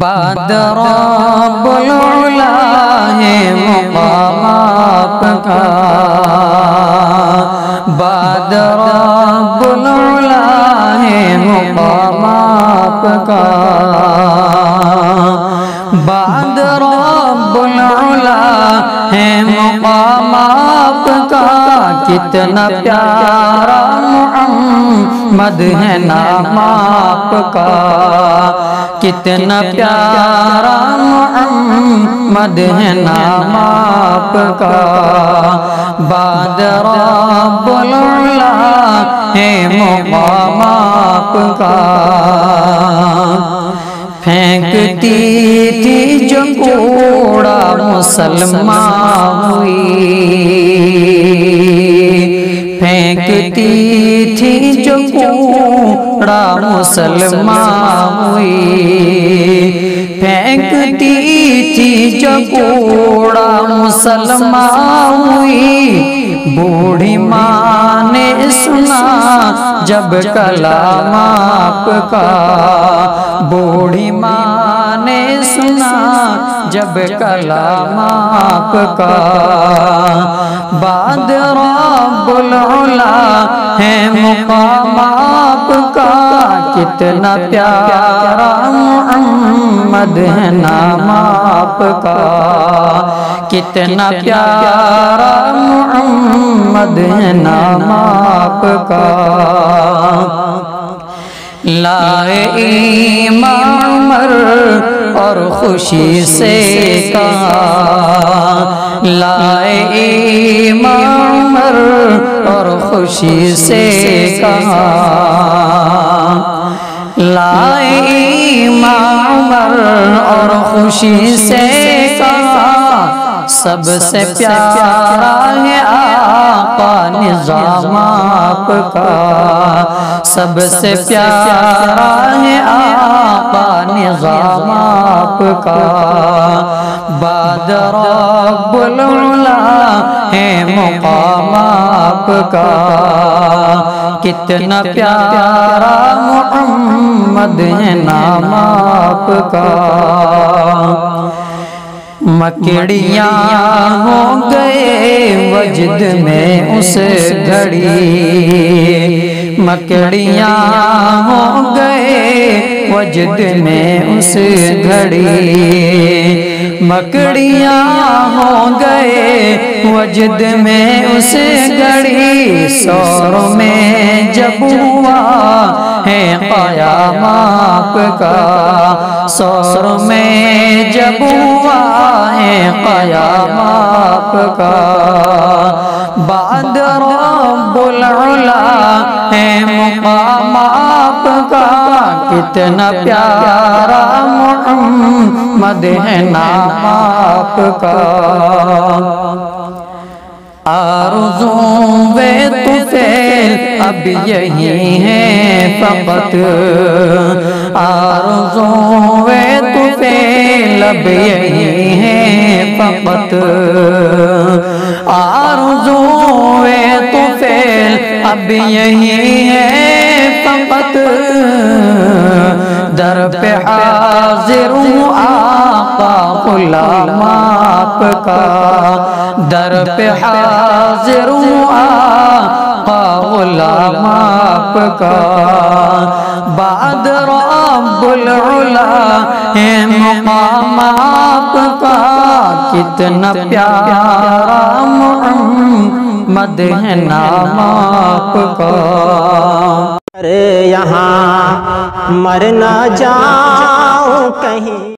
بعد رب العلا ہے مقام آپ کا، بعد رب العلا ہے مقام آپ کا، بعد رب العلا ہے مقام آپ کا، کتنا پیارا محمد ہے نام آپ کا، کتنا پیارا محمد ہے نام آپ کا، بعد رب العلا ہے مقام آپ کا۔ پھینکتی تھی جو کوڑا مسلمان ہوئی، پھینکتی تھی جو کوڑا مسلمان ہوئی، پھینکتی تھی جو کوڑا مسلمان ہوئی، بوڑھی ماں نے سنا جب کلام آپ کا، بوڑھی ماں نے سنا جب کلام آپ کا، بعد رب العلا ہے مقام آپ کا، کتنا پیارا محمد ہے نام آپ کا، کتنا پیارا محمد ہے نام آپ کا۔ لائے امام عمر اور خوشی سے کہا، لائے امام عمر اور خوشی سے کہا، لائے امام عمر اور خوشی سے کہا، سب سے پیارا ہے آقا نظام آپ کا، سب سے پیارا ہے آقا نظام آپ کا، بعد رب العلا ہے مقام آپ کا، کتنا پیارا محمد ہے نام آپ کا۔ مکڑیاں ہو گئے وجد میں اس گھڑی، مکڑیاں ہو گئے وجد میں اس گھڑی، مکڑیاں ہو گئے وجد میں اس گھڑی، سور میں جب ہوا ہے قیام آپ کا، سور میں جب ہوا ہے قیام آپ کا، بعد رب العلا ہے مقام آپ کا، کتنا پیارا محمد ہے نام آپ کا۔ آرزوں بے طفیل اب یہی ہیں فقط، آرزوں بے طفیل اب یہی ہیں فقط، آرزوں بے طفیل اب یہی ہیں فقط، در پہ حاضر ہوں آقا غلام آپ کا، در پہ حاضر ہوں آقا غلام آپ کا، بعد رب العلا ہے مقام آپ کا، کتنا پیارا محمد ہے نام آپ کا۔ یہاں مر نہ جاؤں کہیں